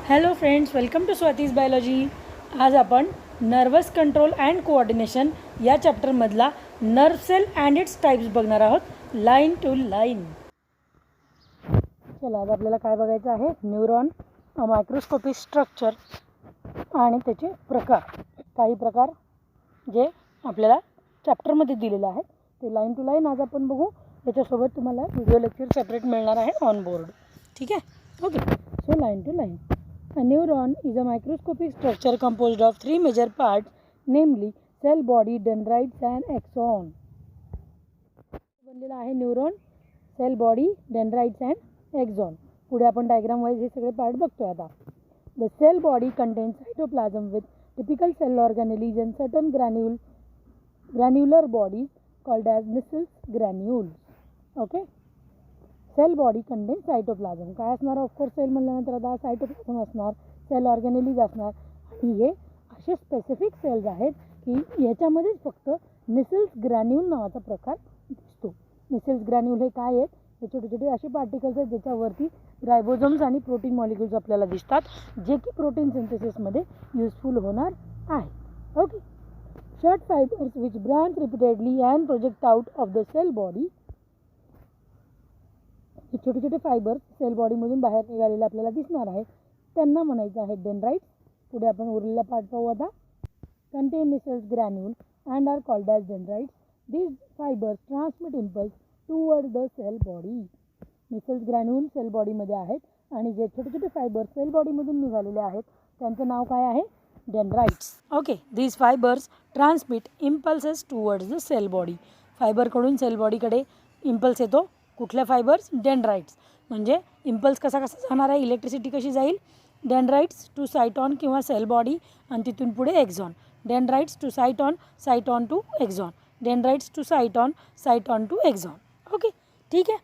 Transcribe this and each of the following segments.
Hello friends, welcome to Swati's biology. आज आपण nervous control and coordination या चॅप्टरमधला nerve cell and its types बघणार आहोत, लाईन टू लाईन. चला, आज आपल्याला काय बघायचं आहे? न्यूरॉन, मायक्रोस्कोपिक स्ट्रक्चर आणि त्याचे प्रकार. काही प्रकार जे आपल्याला चॅप्टरमध्ये दिलेले आहेत ते लाईन टू लाईन आज आपण बघू. त्याच्यासोबत तुम्हाला व्हिडिओ लेक्चर सेपरेट मिळणार आहे ऑन बोर्ड. ठीक आहे? Okay. So line to line. A neuron is a microscopic structure composed of three major parts, namely cell body, dendrites and axon. बनलेला आहे neuron, cell body, dendrites and axon. पुढे आपण diagram wise हे सगळे part बघतोय आता. The cell body contains cytoplasm with typical cell organelles and certain granular bodies called as Nissl's granules. Okay. Cell body contains cytoplasm. काय असणार? Of course sale म्हणल्यानंतर आता साइटोप्लाझम असणार, सेल ऑर्गॅनेलीज असणार. आणि हे असे स्पेसिफिक सेल्स आहेत की याच्यामध्येच फक्त निसल्स ग्रॅन्युल नावाचा प्रकार दिसतो. निसल्स ग्रॅन्युल हे काय आहेत? हे छोटे छोटे असे पार्टिकल्स आहेत ज्याच्यावरती रायबोझोम्स आणि प्रोटीन मॉलिक्युल्स आपल्याला दिसतात, जे की प्रोटीन सिंथेसिसमध्ये युजफुल होणार आहे. Okay. Short fibres which branch repeatedly and project out of the cell body. हे छोटे छोटे फायबर्स सेल बॉडीमधून बाहेर निघालेले आपल्याला दिसणार आहेत, त्यांना म्हणायचं आहे डेंड्राइट्स. पुढे आपण उरलेला पार्ट पाहू आता. Contain Nissl's granule and are called as dendrites. These fibres transmit impulse toward the cell body. Nissl's granule cell बॉडीमध्ये आहेत आणि जे छोटे छोटे फायबर्स सेल बॉडीमधून निघालेले आहेत त्यांचं नाव काय आहे? Dendrites. Okay. These fibres transmit impulses towards the cell body. फायबरकडून सेल बॉडीकडे इम्पल्स येतो. कुठल्या फायबर्स? डेंड्राइट्स. म्हणजे इम्पल्स कसा जाणार आहे? इलेक्ट्रिसिटी कशी जाईल? डेंड्राइट्स टू सायटॉन किंवा सेल बॉडी आणि तिथून पुढे axon. Dendrites to cyton, cyton to axon. Dendrites to cyton, cyton to axon. Okay. ठीक आहे.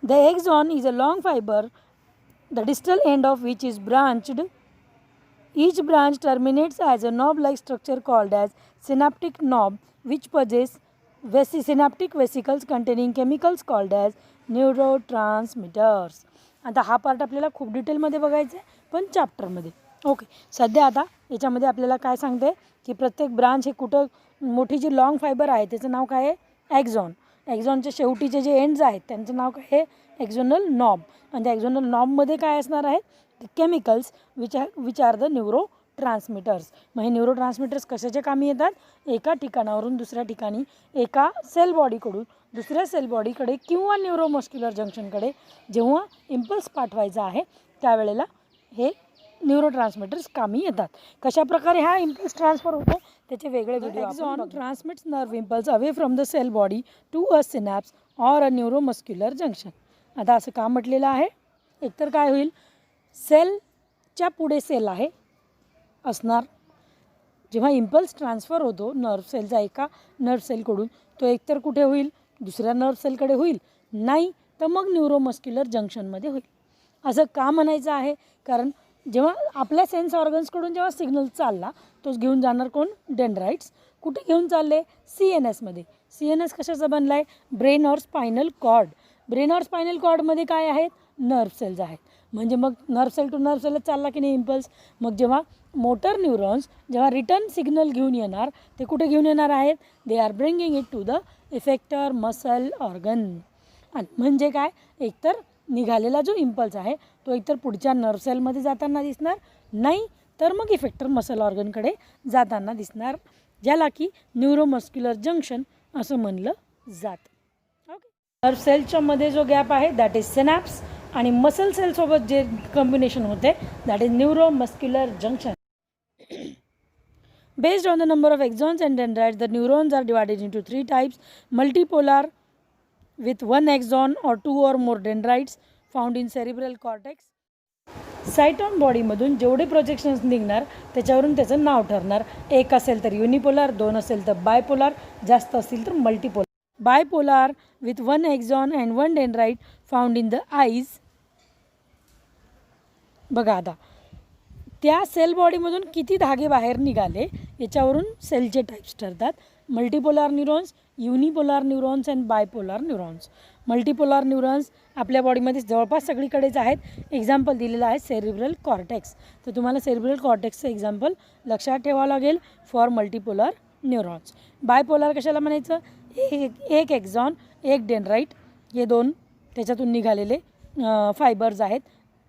The axon is a long fibre, the distal end of which is branched. Each branch terminates as a knob-like structure called as synaptic knob, which possess synaptic vesicles containing chemicals called as neurotransmitters. आता हा part आपल्याला खूप डिटेलमध्ये बघायचा आहे, पण चॅप्टरमध्ये. Okay. सध्या आता याच्यामध्ये आपल्याला काय सांगते की प्रत्येक ब्रांच हे कुठं, मोठी जी लॉंग फायबर आहे त्याचं नाव काय आहे? ॲक्झॉन. ॲक्झॉनच्या शेवटीचे जे एंड्स आहेत त्यांचं नाव काय आहे? Axonal knob. आणि त्या एक्झोनल नॉबमध्ये काय असणार आहे? Chemicals which are the neuro transmitters. मग हे न्यूरो ट्रान्समिटर्स कशाच्या कामी येतात? एका ठिकाणावरून दुसऱ्या ठिकाणी, एका सेल बॉडीकडून दुसऱ्या सेल बॉडीकडे किंवा न्यूरोमस्क्युलर जंक्शनकडे जेव्हा इम्पल्स पाठवायचा आहे त्यावेळेला हे न्यूरो ट्रान्समिटर्स कामी येतात. कशाप्रकारे हा इम्पल्स ट्रान्सफर होतो त्याचे वेगळे video. Axon transmits nerve impulse away from the cell body to a synapse or a neuromuscular junction. आता असं का म्हटलेलं आहे? एकतर काय होईल? सेलच्या पुढे सेल आहे असणार. जेव्हा इम्पल्स ट्रान्सफर होतो नर्व सेलचा एका नर्व सेलकडून, तो एकतर कुठे होईल? दुसऱ्या नर्व सेलकडे होईल, नाही तर मग न्यूरोमस्क्युलर जंक्शनमध्ये होईल. असं का म्हणायचं आहे? कारण जेव्हा आपल्या सेन्स ऑर्गन्सकडून जेव्हा सिग्नल चालला तोच घेऊन जाणार कोण? डेंड्राइट्स. कुठे घेऊन चालले? CNSमध्ये. CNS कशाचा बनला आहे? ब्रेन और स्पायनल कॉर्ड. ब्रेन और स्पायनल कॉर्डमध्ये काय आहेत? नर्व सेल्स आहेत. म्हणजे मग नर्व सेल टू नर्व सेलच चालला की नाही इम्पल्स. मग जेव्हा मोटर न्यूरॉन्स जेव्हा रिटर्न सिग्नल घेऊन येणार, ते कुठे घेऊन येणार आहेत? They are bringing it to the effector muscle organ. म्हणजे काय? एकतर निघालेला जो इम्पल्स आहे तो एकतर पुढच्या नर्व सेलमध्ये जाताना दिसणार, नाही तर मग इफेक्टर मसल ऑर्गनकडे जाताना दिसणार, ज्याला की न्यूरोमस्क्युलर जंक्शन असं म्हणलं जातं. ओके. नर्व सेलच्या मध्ये जो गॅप आहे दॅट इज सिनॅप्स, आणि मसल सेलसोबत जे कॉम्बिनेशन होते that is neuromuscular junction. Based on the number of axons and dendrites, the neurons are divided into three types: multipolar with one axon or two or more dendrites found in cerebral cortex. सायटॉन बॉडीमधून जेवढे projections निघणार त्याच्यावरून त्याचं नाव ठरणार. एक असेल तर युनिपोलार, दोन असेल तर बायपोलार, जास्त असतील तर multipolar. Bipolar with one axon and one dendrite found in the eyes. बघा आता त्या सेल बॉडीमधून किती धागे बाहेर निघाले याच्यावरून सेलचे टाईप्स ठरतात. Multipolar neurons, unipolar neurons and bipolar neurons. Multipolar neurons आपल्या बॉडीमध्ये जवळपास सगळीकडेच आहेत. एक्झाम्पल दिलेलं आहे सेरिब्रल कॉर्टेक्स. तर तुम्हाला सेरिब्रल कॉर्टेक्सचं एक्झाम्पल लक्षात ठेवावं लागेल फॉर मल्टीपोलार न्यूरॉन्स. बायपोलार कशाला म्हणायचं? एक एक्झॉन एक डेंड्राइट हे दोन त्याच्यातून निघालेले फायबर्स आहेत.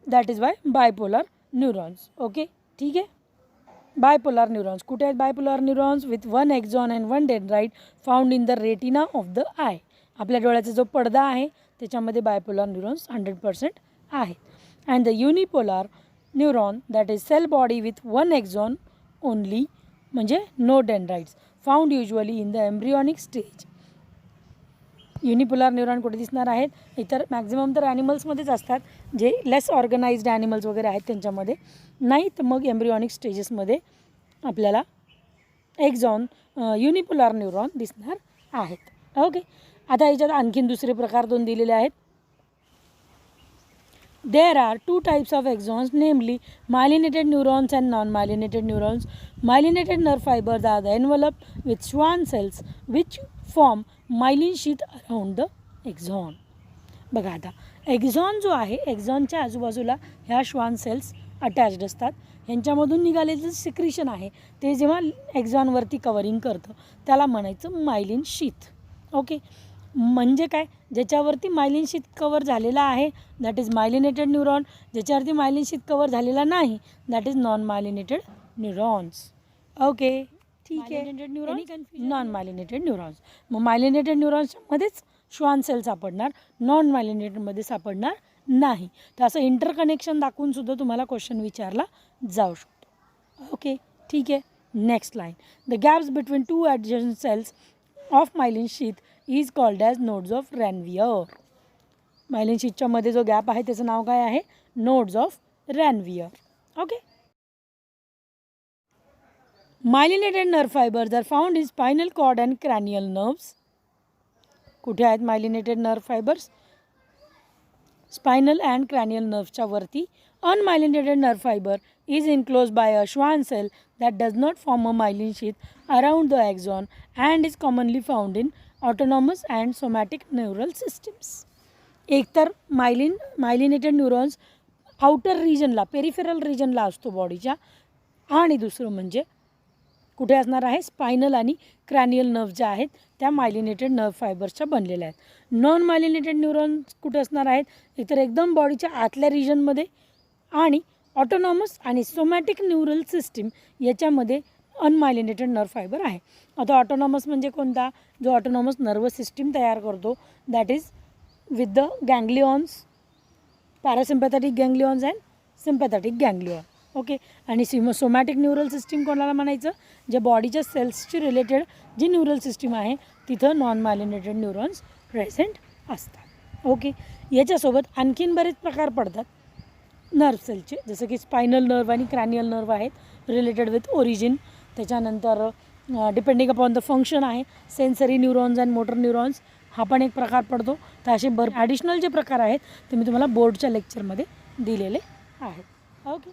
That is why bipolar neurons. Okay, ठीक आहे. बायपोलार न्यूरॉन्स कुठे आहेत? Bipolar neurons with 1 axon and 1 dendrite found in the retina of the eye. आपल्या डोळ्याचा जो पडदा आहे त्याच्यामध्ये बायपोलार न्यूरॉन्स 100% आहेत. And the unipolar neuron that is cell body with 1 axon only म्हणजे no dendrites found usually in the embryonic stage. Unipolar neuron कुठे दिसणार आहेत? इतर मॅक्झिमम तर ॲनिमल्समध्येच असतात, जे लेस ऑर्गनाइज्ड ॲनिमल्स वगैरे आहेत त्यांच्यामध्ये. नाही तर मग एम्ब्रियॉनिक स्टेजेसमध्ये आपल्याला एक्झॉन युनिपोलार न्यूरॉन दिसणार आहेत. ओके, आता याच्यात आणखीन दुसरे प्रकार दोन दिलेले आहेत. There are two types of axons, namely myelinated neurons and non-myelinated neurons. Myelinated nerve fibers are the envelope with Schwann cells which form myelin sheath around the axon. बघा आता एक्झॉन जो आहे, एक्झॉनच्या आजूबाजूला ह्या श्वान सेल्स अटॅच्ड असतात. ह्यांच्यामधून निघालेलं secretion आहे ते जेव्हा एक्झॉनवरती कवरिंग करतं त्याला म्हणायचं मायलिन शीथ. ओके, म्हणजे काय? ज्याच्यावरती मायलिन शीथ कवर झालेला आहे दॅट इज मायलिनेटेड न्यूरॉन. ज्याच्यावरती मायलिन शीथ कवर झालेला नाही that is non myelinated neurons. Okay, ठीक आहे. Non myelinated neurons. मग मायलिनेटेड न्यूरॉन्समध्येच श्वान सेल सापडणार, नॉन मायलिनेटेडमध्ये सापडणार नाही. तर असं इंटरकनेक्शन दाखवून सुद्धा तुम्हाला क्वेश्चन विचारला जाऊ शकतो. ओके, ठीक आहे. Next line. The gaps between two adjacent cells of myelin sheath is called as nodes of Ranvier. Myelin शीथच्या मध्ये जो गॅप आहे त्याचं नाव काय आहे? Nodes of Ranvier. Okay. Myelinated nerve fibres are found in spinal cord and cranial nerves. कुठे आहेत myelinated nerve fibres? Spinal and cranial नर्व्सच्या वरती. Unmyelinated nerve fibre is enclosed by a Schwann cell that does not form a myelin sheath around the axon and is commonly found in autonomous and somatic neural systems. एकतर myelinated neurons outer रिजनला, peripheral रिजनला असतो बॉडीच्या, आणि दुसरं म्हणजे कुठे असणार आहे? Spinal आणि क्रॅनियल नर्व ज्या आहेत त्या मायलिनेटेड नर्व फायबर्सच्या बनलेल्या आहेत. नॉन मायलिनेटेड न्यूरॉन्स कुठे असणार आहेत? एकतर एकदम बॉडीच्या आतल्या रिजनमध्ये आणि ऑटोनॉमस आणि सोमॅटिक न्यूरल सिस्टीम याच्यामध्ये अनमायलिनेटेड नर्व फायबर आहे. आता ऑटोनॉमस म्हणजे कोणता? जो ऑटोनॉमस नर्वस सिस्टीम तयार करतो that is with the ganglions, parasympathetic ganglions and sympathetic ganglion. Okay, आणि सोमॅटिक न्यूरल सिस्टीम कोणाला म्हणायचं? जे बॉडीच्या सेल्सची रिलेटेड जी न्यूरल सिस्टीम आहे तिथं नॉन मायलिनेटेड न्यूरॉन्स प्रेझेंट असतात. ओके, याच्यासोबत आणखीन बरेच प्रकार पडतात नर्व सेलचे, जसं की स्पायनल नर्व आणि क्रॅनियल नर्व आहेत रिलेटेड विथ ओरिजिन. त्याच्यानंतर डिपेंडिंग अपॉन द फंक्शन आहे sensory neurons and motor neurons, हा पण एक प्रकार पडतो. तर असे ॲडिशनल जे प्रकार आहेत ते मी तुम्हाला बोर्डच्या लेक्चरमध्ये दिलेले आहेत. ओके,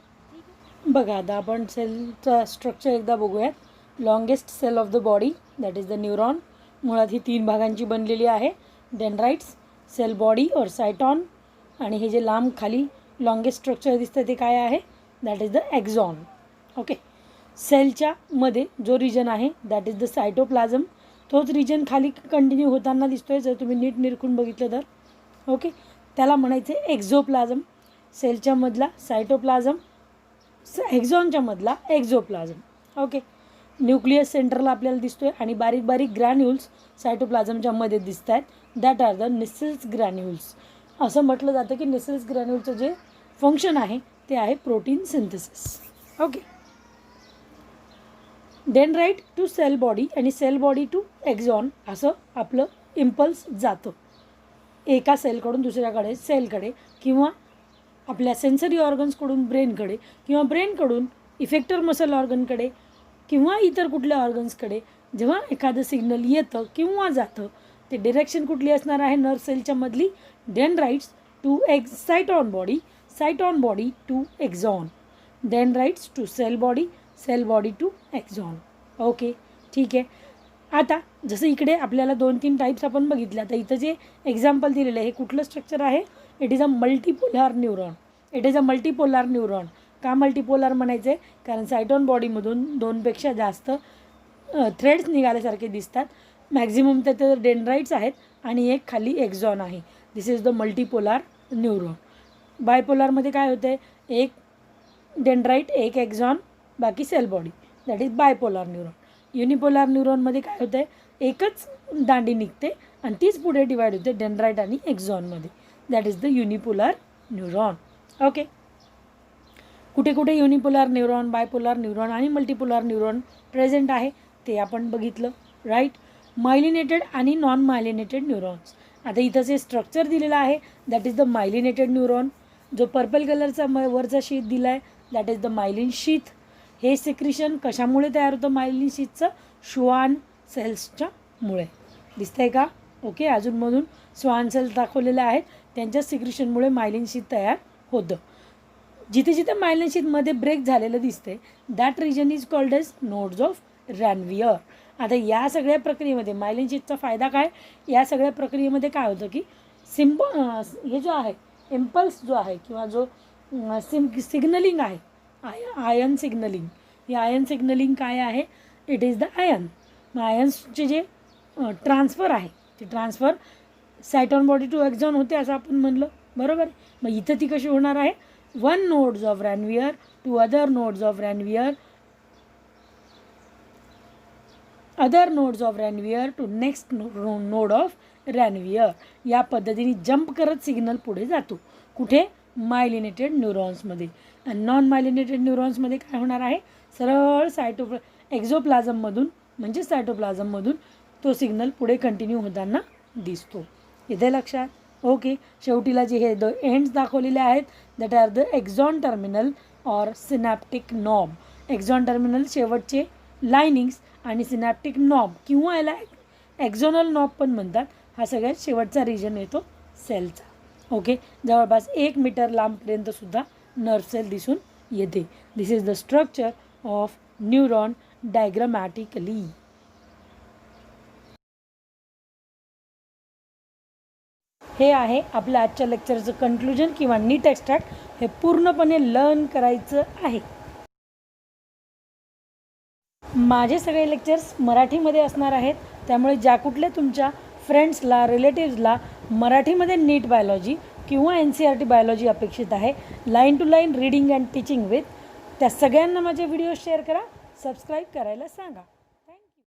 बघा आता आपण सेलचं स्ट्रक्चर एकदा बघूयात. Longest cell of the body that is the neuron. मुळात ही 3 भागांची बनलेली आहे. डेंड्राइट्स, सेल बॉडी और सायटॉन, आणि हे जे लांब खाली लॉंगेस्ट स्ट्रक्चर दिसतं ते काय आहे? That is the axon. Okay, सेलच्या मध्ये जो रिजन आहे दॅट इज द सायटोप्लाझम. तोच रिजन खाली कंटिन्यू होताना दिसतोय जर तुम्ही नीट निरखून बघितलं तर. ओके, त्याला म्हणायचे एक्झोप्लाझम. सेलच्या मधला सायटोप्लाझम, एक्झॉनच्या मधला एक्झोप्लाझम. ओके, न्यूक्लियस सेंटरला आपल्याला दिसतोय आणि बारीक बारीक ग्रॅन्युल्स सायटोप्लाझमच्या मध्ये दिसत आहेत. That are the Nissl's granules. असं म्हटलं जातं की निसेल्स ग्रॅन्युलचं जे फंक्शन आहे ते आहे protein synthesis. Okay, dendrite to cell body आणि सेल बॉडी टू एक्झॉन असं आपलं इम्पल्स जातं एका सेलकडून दुसऱ्याकडे सेलकडे, किंवा आपल्या सेन्सरी ऑर्गन्सकडून ब्रेनकडे, किंवा ब्रेनकडून इफेक्टर मसल ऑर्गनकडे, किंवा इतर कुठल्या ऑर्गन्सकडे. जेव्हा एखादं सिग्नल येतं किंवा जातं ते डिरेक्शन कुठली असणार आहे? नर्व सेलच्या मधली. Dendrites to cyton body, cyton body to axon, dendrites to cell body to axon. Okay, ठीक आहे. आता जसं इकडे आपल्याला 2-3 टाईप्स आपण बघितले. आता इथं जे एक्झाम्पल दिलेलं आहे हे कुठलं स्ट्रक्चर आहे? It is a multipolar neuron. It is a multipolar neuron. का मल्टीपोलार म्हणायचं आहे? कारण सायटोन बॉडीमधून 2पेक्षा जास्त थ्रेड्स निघाल्यासारखे दिसतात. मॅक्झिमम त्याचे डेंड्राइट्स आहेत आणि एक खाली एक्झॉन आहे. This is the multipolar neuron. बायपोलारमध्ये काय होते? एक डेंड्राइट, एक एक्झॉन, बाकी cell body. That is bipolar neuron. Unipolar न्यूरॉनमध्ये काय होतं आहे? एकच दांडी निघते आणि तीच पुढे डिवाईड होते डेंड्राइट आणि एक्झॉनमध्ये. That is the unipolar neuron. Okay. कुठे कुठे युनिपोलार न्यूरॉन, बायपोलार न्यूरॉन आणि मल्टीपोलार न्यूरॉन प्रेझेंट आहे ते आपण बघितलं. राईट. मायलिनेटेड आणि नॉन मायलिनेटेड न्यूरॉन्स. आता इथं जे स्ट्रक्चर दिलेलं आहे that is the myelinated neuron. जो पर्पल कलरचा वरचा शीथ दिला आहे that is the myelin sheath. हे सिक्रिशन कशामुळे तयार होतं? मायलिन शीथचं श्वान सेल्सच्या मुळे. दिसतंय का? ओके. अजूनमधून श्वान सेल्स दाखवलेले आहेत, त्यांच्या सिक्रिशनमुळे मायलिन शीथ तयार होतं. जिथे जिथे मायलिन शीथमध्ये ब्रेक झालेलं दिसते that region is called as nodes of Ranvier. आता या सगळ्या प्रक्रियेमध्ये मायलिन शीथचा फायदा काय? या सगळ्या प्रक्रियेमध्ये काय होतं की हे जो आहे इम्पल्स जो आहे किंवा जो सिग्नलिंग आहे, आयन सिग्नलिंग. हे आयन सिग्नलिंग काय आहे? It is the ion. मग आयन्सचे जे ट्रान्सफर आहे ते ट्रान्सफर सायटोन बॉडी टू एक्झॉन होते असं आपण म्हणलं. बरोबर. मग इथं ती कशी होणार आहे? One nodes of Ranvier to other nodes of Ranvier, other nodes of Ranvier to next node of Ranvier. या पद्धतीने जंप करत सिग्नल पुढे जातो. कुठे? मायलिनेटेड न्यूरॉन्समध्ये. आणि नॉन मायलिनेटेड न्यूरॉन्समध्ये काय होणार आहे? सरळ एक्झोप्लाझममधून म्हणजे सायटोप्लाझममधून तो सिग्नल पुढे कंटिन्यू होताना दिसतो. इथे लक्षात. ओके. शेवटीला जे हे एंड्स दाखवलेले आहेत that are the axon terminal or synaptic knob. Axon terminal शेवटचे लायनिंग्स आणि सिनॅप्टिक नॉब किंवा याला एक्झोनल नॉब पण म्हणतात. हा सगळ्यात शेवटचा रिजन येतो सेलचा. ओके. जवळपास 1 मीटर लांबपर्यंत सुद्धा नर्व सेल दिसून येते. This is the structure of neuron diagrammatically. हे आहे आपल्या आजच्या लेक्चरचं कन्क्लुजन किंवा नीट एक्स्ट्रॅक्ट. हे पूर्णपणे लर्न करायचं आहे. माझे सगळे लेक्चर्स मराठीमध्ये असणार आहेत, त्यामुळे ज्या कुठल्या तुमच्या फ्रेंड्सला, रिलेटिव्सला मराठीमध्ये नीट बायोलॉजी किंवा NCERT बायोलॉजी अपेक्षित आहे, line to line reading and teaching with, त्या सगळ्यांना माझे व्हिडिओ शेअर करा, सबस्क्राईब करायला सांगा.